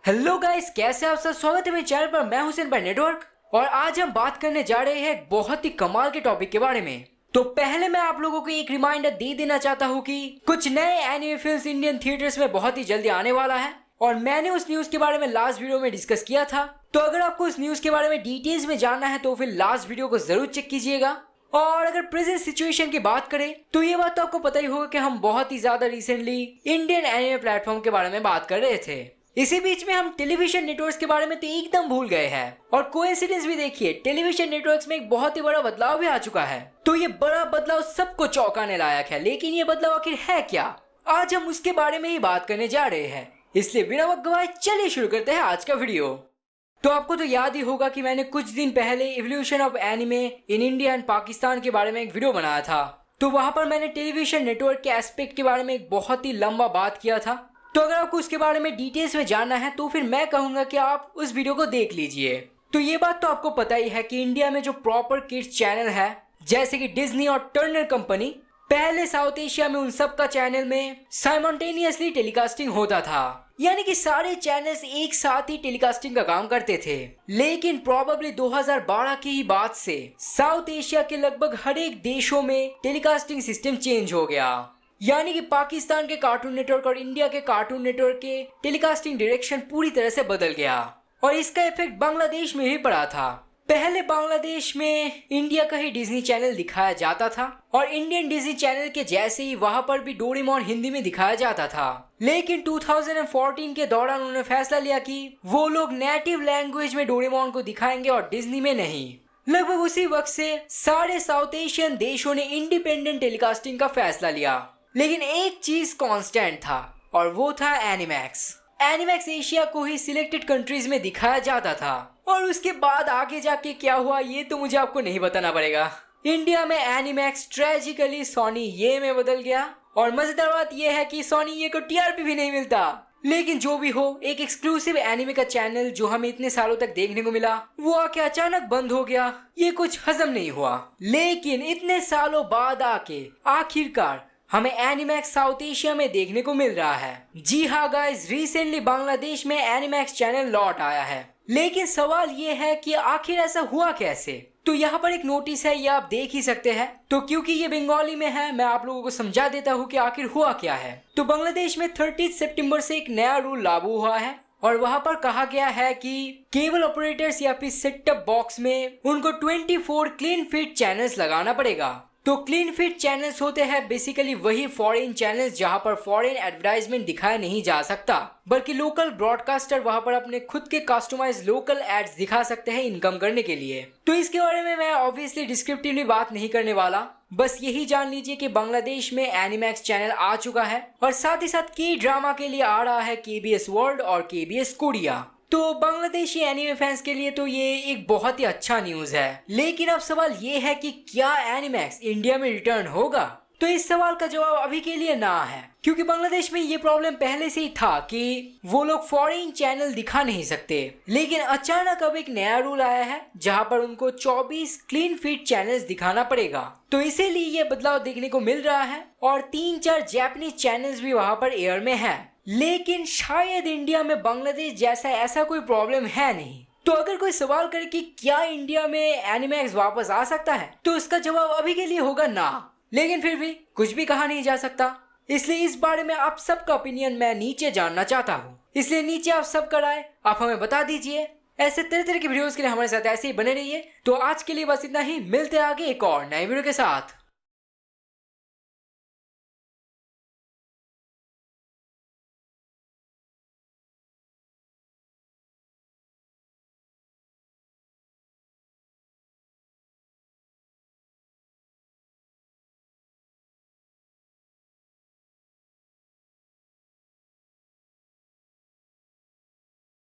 Hello guys, कैसे आप सब। स्वागत है मेरे चैनल पर। मैं हुसैन भाई नेटवर्क और आज हम बात करने जा रहे हैं एक बहुत ही कमाल के टॉपिक के बारे में। तो पहले मैं आप लोगों को एक रिमाइंडर दे देना चाहता हूँ कि कुछ नए एनिमे फिल्म्स इंडियन थिएटर्स में बहुत ही जल्दी आने वाला है और मैंने उस न्यूज के बारे में लास्ट वीडियो में डिस्कस किया था। तो अगर आपको उस न्यूज के बारे में डिटेल्स में जानना है तो फिर लास्ट वीडियो को जरूर चेक कीजिएगा। और अगर प्रेजेंट सिचुएशन की बात करें तो ये बात तो आपको पता ही होगा कि हम बहुत ही ज्यादा रिसेंटली इंडियन एनिमे प्लेटफॉर्म के बारे में बात कर रहे थे। इसी बीच में हम टेलीविजन नेटवर्क्स के बारे में तो एकदम भूल गए हैं और कोइंसिडेंस भी देखिए, टेलीविजन नेटवर्क्स में एक बहुत ही बड़ा बदलाव भी आ चुका है। तो ये बड़ा बदलाव सबको चौंकाने लायक है, लेकिन ये बदलाव आखिर है क्या, आज हम उसके बारे में ही बात करने जा रहे हैं। इसलिए बिना वक्त गवाए चलिए शुरू करते हैं आज का वीडियो। तो आपको तो याद ही होगा कि मैंने कुछ दिन पहले evolution of anime in India and Pakistan के बारे में एक वीडियो बनाया था। तो वहां पर मैंने टेलीविजन नेटवर्क के एस्पेक्ट के बारे में एक बहुत ही लंबा बात किया था। तो अगर आपको उसके बारे में डिटेल्स में जानना है तो फिर मैं कहूंगा कि आप उस वीडियो को देख लीजिए। तो ये बात तो आपको पता ही है कि इंडिया में जो प्रॉपर किड्स चैनल है जैसे कि डिज्नी और टर्नर कंपनी, पहले साउथ एशिया में उन सब का चैनल में साइमल्टेनियसली टेलीकास्टिंग होता था, यानी कि सारे चैनल्स एक साथ ही टेलीकास्टिंग का काम करते थे। लेकिन प्रोबेबली 2012 की ही बात से साउथ एशिया के लगभग हर एक देशों में टेलीकास्टिंग सिस्टम चेंज हो गया, यानी कि पाकिस्तान के कार्टून नेटवर्क और इंडिया के कार्टून नेटवर्क के टेलीकास्टिंग डायरेक्शन पूरी तरह से बदल गया और इसका इफेक्ट बांग्लादेश में भी पड़ा था। पहले बांग्लादेश में इंडिया का ही डिज्नी चैनल दिखाया जाता था और इंडियन डिज्नी चैनल के जैसे ही वहां पर भी डोरेमोन हिंदी में दिखाया जाता था। लेकिन 2014 के दौरान उन्होंने फैसला लिया कि वो लोग नेटिव लैंग्वेज में डोरेमोन को दिखाएंगे और डिज्नी में नहीं। लगभग उसी वक्त से सारे साउथ एशियन देशों ने इंडिपेंडेंट टेलीकास्टिंग का फैसला लिया, लेकिन एक चीज कांस्टेंट था और वो था एनिमैक्स। एनिमैक्स एशिया को ही सिलेक्टेड कंट्रीज में दिखाया जाता था और उसके बाद आगे जाके क्या हुआ ये तो मुझे आपको नहीं बताना पड़ेगा। इंडिया में एनिमैक्स ट्रेजिकली सोनी ये में बदल गया और मजेदार बात यह है कि सोनी ये को टीआरपी भी नहीं मिलता। लेकिन जो भी हो, एक एक्सक्लूसिव एनिमे का चैनल जो हमें इतने सालों तक देखने को मिला वो आके अचानक बंद हो गया, ये कुछ हजम नहीं हुआ। लेकिन इतने सालों बाद आके आखिरकार हमें एनिमैक्स साउथ एशिया में देखने को मिल रहा है। जी हाँ गाइस, रिसेंटली बांग्लादेश में एनिमैक्स चैनल लौट आया है। लेकिन सवाल ये है कि आखिर ऐसा हुआ कैसे। तो यहाँ पर एक नोटिस है, ये आप देख ही सकते हैं। तो क्योंकि ये बंगाली में है मैं आप लोगों को समझा देता हूँ कि आखिर हुआ क्या है। तो बांग्लादेश में 30 सितंबर से एक नया रूल लागू हुआ है और वहां पर कहा गया है कि केबल ऑपरेटर्स या फिर सेट टॉप बॉक्स में उनको 24 क्लीन फिट चैनल्स लगाना पड़ेगा। तो क्लीन फिट चैनल्स होते हैं बेसिकली वही फॉरेन चैनल्स जहां पर फॉरेन एडवर्टाइजमेंट दिखाया नहीं जा सकता, बल्कि लोकल ब्रॉडकास्टर वहां पर अपने खुद के कस्टमाइज लोकल एड्स दिखा सकते हैं इनकम करने के लिए। तो इसके बारे में मैं ऑब्वियसली डिस्क्रिप्टिवली बात नहीं करने वाला, बस यही जान लीजिए कि बांग्लादेश में एनिमैक्स चैनल आ चुका है और साथ ही साथ की ड्रामा के लिए आ रहा है केबीएस वर्ल्ड और केबीएस कोरिया। तो बांग्लादेशी एनिमे फैंस के लिए तो ये एक बहुत ही अच्छा न्यूज है। लेकिन अब सवाल ये है कि क्या एनिमैक्स इंडिया में रिटर्न होगा। तो इस सवाल का जवाब अभी के लिए ना है, क्योंकि बांग्लादेश में ये प्रॉब्लम पहले से ही था कि वो लोग फॉरेन चैनल दिखा नहीं सकते। लेकिन अचानक अब एक नया रूल आया है जहां पर उनको 24 क्लीन फिट चैनल्स दिखाना पड़ेगा। तो इसीलिए ये बदलाव देखने को मिल रहा है और 3-4 जापानीज चैनल्स भी वहां पर एयर में है। लेकिन शायद इंडिया में बांग्लादेश जैसा ऐसा कोई प्रॉब्लम है नहीं। तो अगर कोई सवाल करे कि क्या इंडिया में एनिमैक्स वापस आ सकता है तो उसका जवाब अभी के लिए होगा ना। लेकिन फिर भी कुछ भी कहा नहीं जा सकता, इसलिए इस बारे में आप सबका ओपिनियन मैं नीचे जानना चाहता हूँ। इसलिए नीचे आप सब का राय आप हमें बता दीजिए। ऐसे तरह तरह की वीडियोस के लिए हमारे साथ ऐसे ही बने रहिए। तो आज के लिए बस इतना ही, मिलते हैं आगे एक और नए वीडियो के साथ।